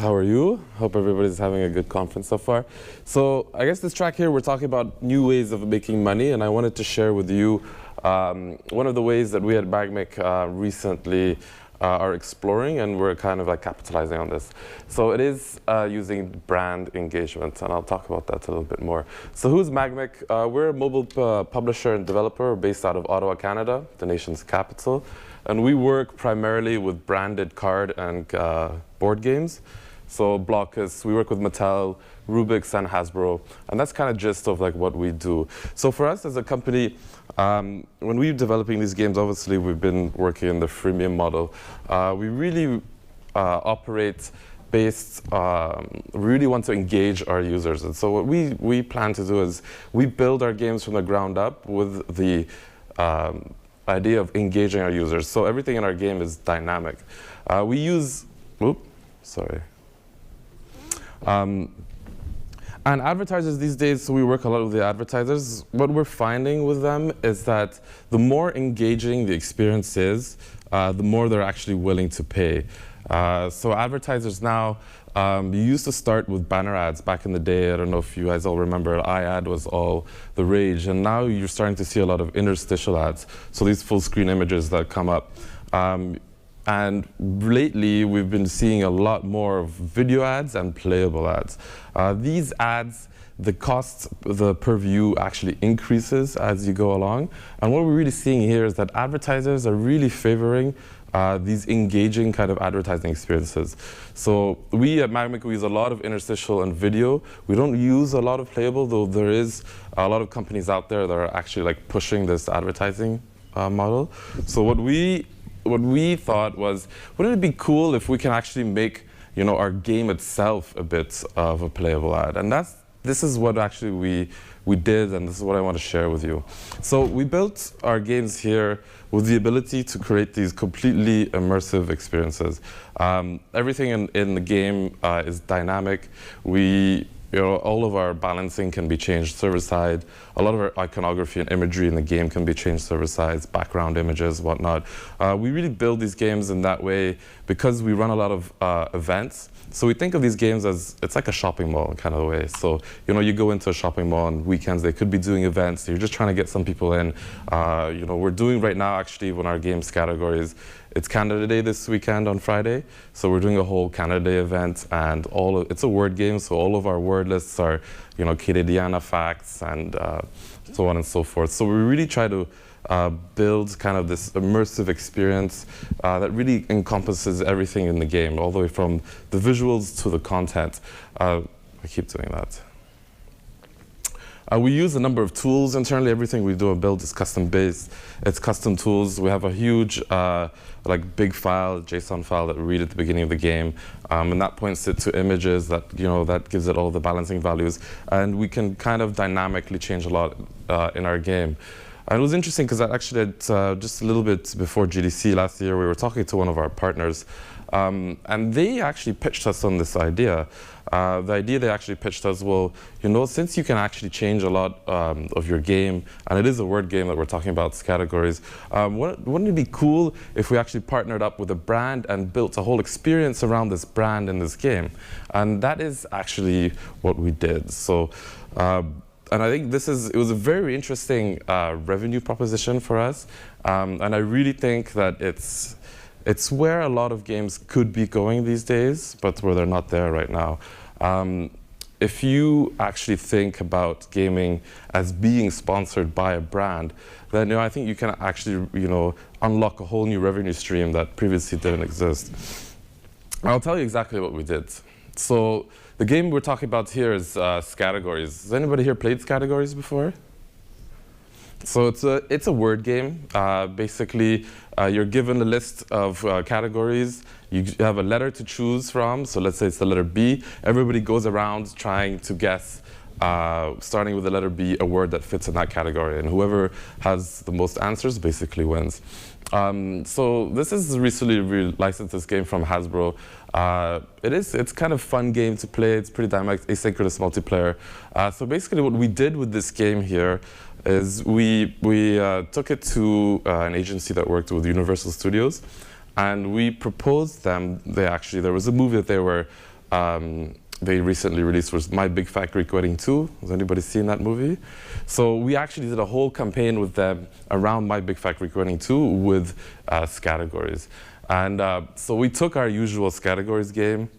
How are you? Hope everybody's having a good conference so far. So I guess this track here, we're talking about new ways of making money, and I wanted to share with you one of the ways that we at Magmic recently are exploring, and we're kind of like capitalizing on this. So it is using brand engagement, and I'll talk about that a little bit more. So who's Magmic? We're a mobile publisher and developer based out of Ottawa, Canada, the nation's capital. And we work primarily with branded card and board games. So Blockers, we work with Mattel, Rubik's, and Hasbro. And that's kind of gist of like what we do. So for us as a company, when we're developing these games, obviously we've been working in the freemium model. We really operate based, really want to engage our users. And so what we plan to do is we build our games from the ground up with the idea of engaging our users. So everything in our game is dynamic. We use, and advertisers these days, so we work a lot with the advertisers. What we're finding with them is that the more engaging the experience is, the more they're actually willing to pay. So advertisers now, you used to start with banner ads back in the day. I don't know if you guys all remember, iAd was all the rage. And now you're starting to see a lot of interstitial ads. So these full screen images that come up. And lately, we've been seeing a lot more of video ads and playable ads. These ads, the cost per view actually increases as you go along. And what we're really seeing here is that advertisers are really favoring these engaging kind of advertising experiences. So we at Magmic, we use a lot of interstitial and video. We don't use a lot of playable, though there is a lot of companies out there that are actually like pushing this advertising model. So what we thought was, wouldn't it be cool if we can actually make, you know, our game itself a bit of a playable ad? And this is what actually we did, and this is what I want to share with you. So we built our games here with the ability to create these completely immersive experiences. Everything in the game is dynamic. All of our balancing can be changed server-side. A lot of our iconography and imagery in the game can be changed server-side, background images, whatnot. We really build these games in that way because we run a lot of events. So we think of these games as, it's like a shopping mall kind of way. So, you know, you go into a shopping mall on weekends, they could be doing events, you're just trying to get some people in. You know, we're doing right now, actually, when our game Scattergories, it's Canada Day this weekend on Friday. So we're doing a whole Canada Day event, and it's a word game, so all of our word lists are, you know, Canadiana facts and so on and so forth. So we really try to build kind of this immersive experience that really encompasses everything in the game, all the way from the visuals to the content. I keep doing that. We use a number of tools internally. Everything we do and build is custom-based. It's custom tools. We have a huge, big file, JSON file that we read at the beginning of the game, and that points it to images that, you know, that gives it all the balancing values, and we can kind of dynamically change a lot in our game. And it was interesting because actually, just a little bit before GDC last year, we were talking to one of our partners, and they actually pitched us on this idea. The idea they actually pitched us, well, you know, since you can actually change a lot of your game, and it is a word game that we're talking about, Scattergories, wouldn't it be cool if we actually partnered up with a brand and built a whole experience around this brand in this game? And that is actually what we did. So, and I think it was a very interesting revenue proposition for us. And I really think that it's where a lot of games could be going these days, but where they're not there right now. If you actually think about gaming as being sponsored by a brand, then, you know, I think you can actually, you know, unlock a whole new revenue stream that previously didn't exist. I'll tell you exactly what we did. So the game we're talking about here is Scattergories. Has anybody here played Scattergories before? So it's a word game. Basically, you're given a list of categories. You have a letter to choose from. So let's say it's the letter B. Everybody goes around trying to guess, starting with the letter B, a word that fits in that category. And whoever has the most answers basically wins. So this is recently licensed this game from Hasbro. It's kind of fun game to play. It's pretty dynamic, asynchronous multiplayer. So basically what we did with this game here is we took it to an agency that worked with Universal Studios, and we proposed them. There was a movie that they were they recently released was My Big Fat Greek Wedding 2. Has anybody seen that movie? So we actually did a whole campaign with them around My Big Fat Greek Wedding 2 with Scattergories. And so we took our usual Scattergories game,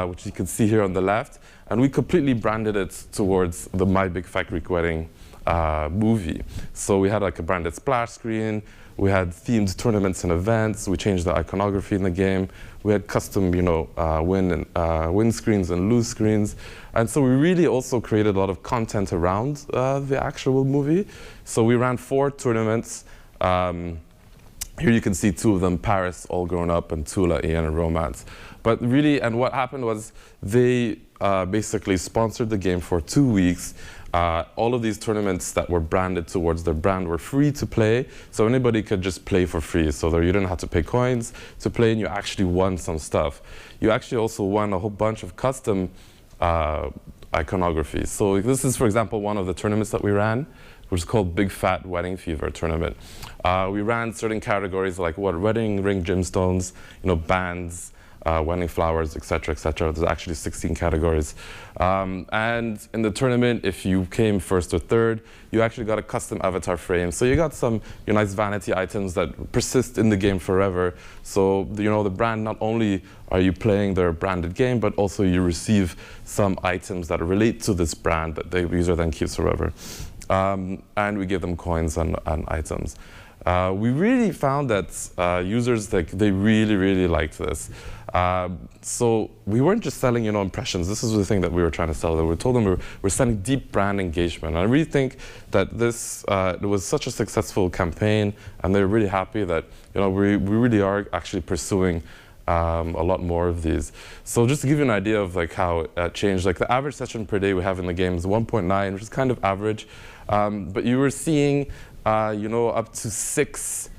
which you can see here on the left, and we completely branded it towards the My Big Fat Greek Wedding movie. So we had like a branded splash screen, we had themed tournaments and events, we changed the iconography in the game, we had custom, win screens and lose screens. And so we really also created a lot of content around the actual movie. So we ran 4 tournaments. Here you can see 2 of them, Paris, All Grown Up, and Tula, Ian, and Romance. But really, and what happened was they basically sponsored the game for 2 weeks. All of these tournaments that were branded towards their brand were free to play, so anybody could just play for free. So you didn't have to pay coins to play, and you actually won some stuff. You actually also won a whole bunch of custom iconography. So this is, for example, one of the tournaments that we ran, which is called Big Fat Wedding Fever Tournament. We ran certain categories like wedding ring gemstones, bands, wedding flowers, etc., etc. There's actually 16 categories. And in the tournament, if you came first or third, you actually got a custom avatar frame. So you got some nice vanity items that persist in the game forever. So the brand, not only are you playing their branded game, but also you receive some items that relate to this brand that the user then keeps forever. And we give them coins and items. We really found that users, they really, really liked this. So we weren't just selling, impressions. This is the thing that we were trying to sell. We told them we're selling deep brand engagement. And I really think that this it was such a successful campaign, and they're really happy that we really are actually pursuing a lot more of these. So just to give you an idea of how it changed, the average session per day we have in the game is 1.9, which is kind of average. But you were seeing up to six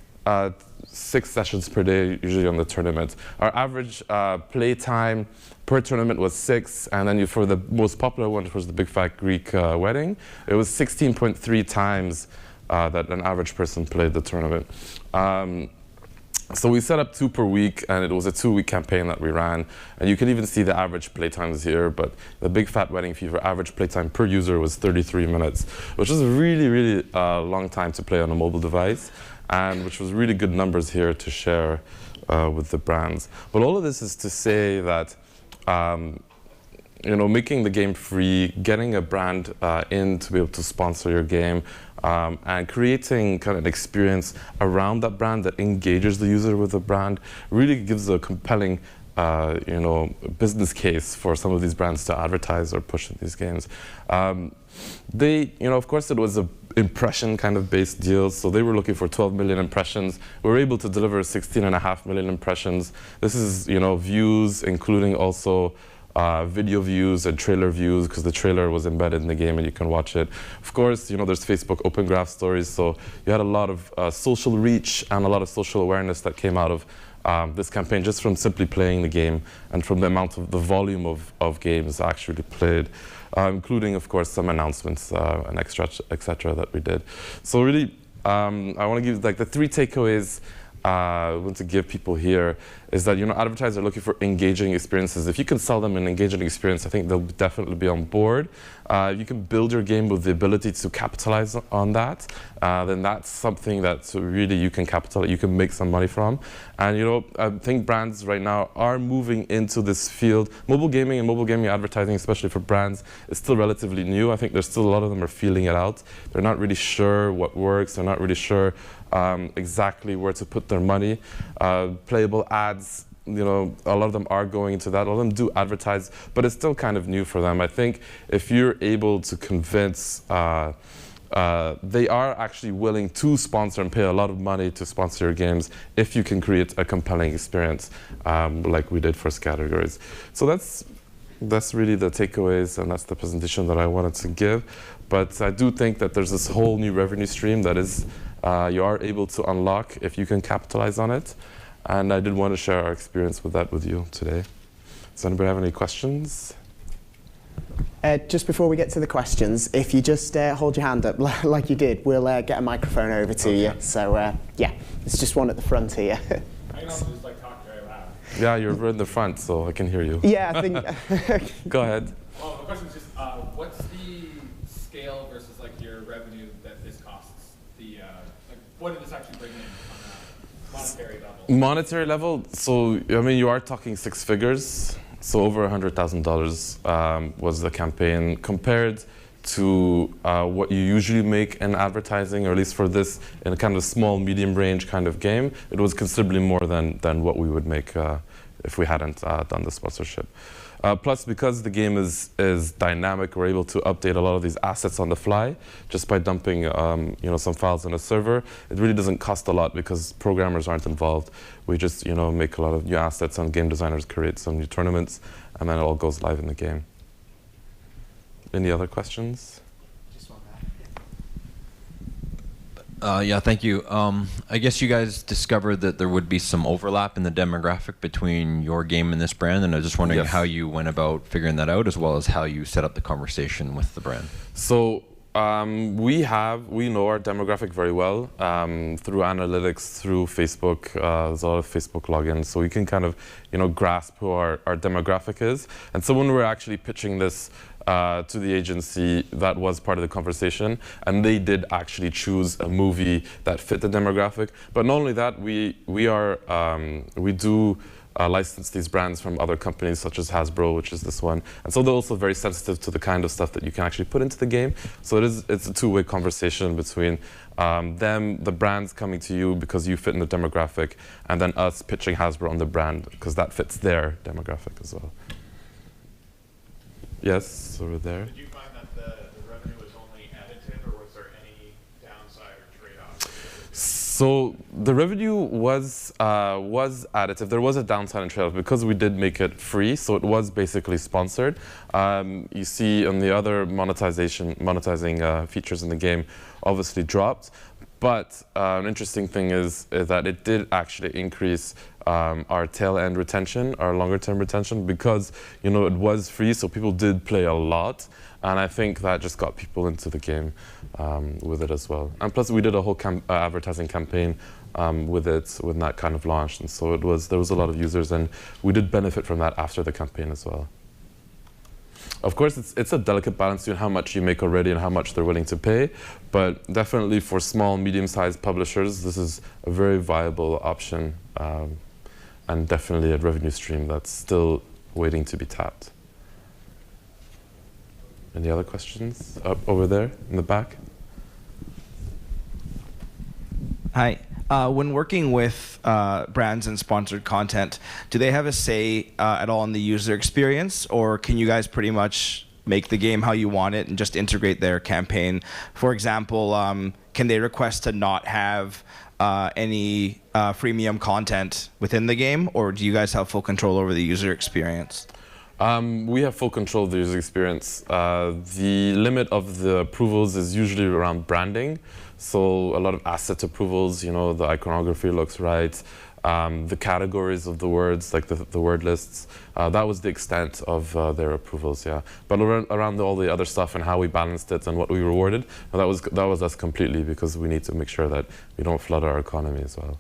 sessions per day, usually on the tournament. Our average play time per tournament was 6, and then for the most popular one, which was the Big Fat Greek Wedding, it was 16.3 times that an average person played the tournament. So we set up 2 per week, and it was a 2-week campaign that we ran. And you can even see the average play times here, but the Big Fat Wedding Fever average play time per user was 33 minutes, which is a really, really long time to play on a mobile device, and which was really good numbers here to share with the brands. But all of this is to say that making the game free, getting a brand in to be able to sponsor your game, and creating kind of an experience around that brand that engages the user with the brand really gives a compelling business case for some of these brands to advertise or push in these games. Of course, it was an impression kind of based deal, so they were looking for 12 million impressions. We were able to deliver 16.5 million impressions. This is, views, including also video views and trailer views, because the trailer was embedded in the game and you can watch it. Of course, there's Facebook Open Graph Stories, so you had a lot of social reach and a lot of social awareness that came out of this campaign just from simply playing the game and from the volume of games actually played, including, of course, some announcements and etc. that we did. So really, I want to give the 3 takeaways I want to give people here is that advertisers are looking for engaging experiences. If you can sell them an engaging experience, I think they'll definitely be on board. You can build your game with the ability to capitalize on that. Then that's something that really you can capitalize, you can make some money from. And I think brands right now are moving into this field. Mobile gaming and mobile gaming advertising, especially for brands, is still relatively new. I think there's still a lot of them are feeling it out. They're not really sure what works. They're not really sure exactly where to put their money. Playable ads, a lot of them are going into that. A lot of them do advertise, but it's still kind of new for them. I think if you're able to convince, they are actually willing to sponsor and pay a lot of money to sponsor your games if you can create a compelling experience, like we did for Scattergories. So that's really the takeaways, and that's the presentation that I wanted to give. But I do think that there's this whole new revenue stream that is you are able to unlock if you can capitalize on it. And I did want to share our experience with that with you today. Does anybody have any questions? Just before we get to the questions, if you just hold your hand up like you did, we'll get a microphone over to you. So yeah, there's just one at the front here. I can also just talk very loud. Yeah, you're in the front, so I can hear you. Yeah, I think. Go ahead. Well, the question is just, what's the scale versus like your revenue that this costs? Like, what did this actually bring in on a monetary level? Monetary level, so I mean, you are talking six figures. So over $100,000 was the campaign compared to what you usually make in advertising, or at least for this in a kind of small, medium range kind of game. It was considerably more than what we would make if we hadn't done the sponsorship. Plus, because the game is dynamic, we're able to update a lot of these assets on the fly just by dumping some files on a server. It really doesn't cost a lot because programmers aren't involved. We just make a lot of new assets, and game designers create some new tournaments, and then it all goes live in the game. Any other questions? Yeah, thank you. I guess you guys discovered that there would be some overlap in the demographic between your game and this brand, and I was just wondering Yes. how you went about figuring that out, as well as how you set up the conversation with the brand. So we know our demographic very well through analytics, through Facebook. There's a lot of Facebook logins, so we can kind of grasp who our demographic is. And so when we're actually pitching this to the agency, that was part of the conversation, and they did actually choose a movie that fit the demographic. But not only that, we do license these brands from other companies such as Hasbro, which is this one, and so they're also very sensitive to the kind of stuff that you can actually put into the game. So it's a two-way conversation between them, the brands coming to you because you fit in the demographic, and then us pitching Hasbro on the brand because that fits their demographic as well. Yes, over there. Did you find that the revenue was only additive, or was there any downside or trade-off? So the revenue was additive. There was a downside and trade-off because we did make it free, so it was basically sponsored. You see on the other monetizing features in the game obviously dropped. But an interesting thing is that it did actually increase our tail end retention, our longer term retention, because it was free, so people did play a lot, and I think that just got people into the game with it as well. And plus, we did a whole advertising campaign with it when that kind of launched, and so there was a lot of users, and we did benefit from that after the campaign as well. Of course, it's a delicate balance between how much you make already and how much they're willing to pay, but definitely for small, medium-sized publishers, this is a very viable option, and definitely a revenue stream that's still waiting to be tapped. Any other questions? Up over there in the back. Hi. When working with brands and sponsored content, do they have a say at all in the user experience, or can you guys pretty much make the game how you want it and just integrate their campaign? For example, can they request to not have any freemium content within the game, or do you guys have full control over the user experience? We have full control of the user experience. The limit of the approvals is usually around branding. So a lot of asset approvals, the iconography looks right, the categories of the words, like the word lists, that was the extent of their approvals, yeah. But around all the other stuff and how we balanced it and what we rewarded, that was us completely, because we need to make sure that we don't flood our economy as well.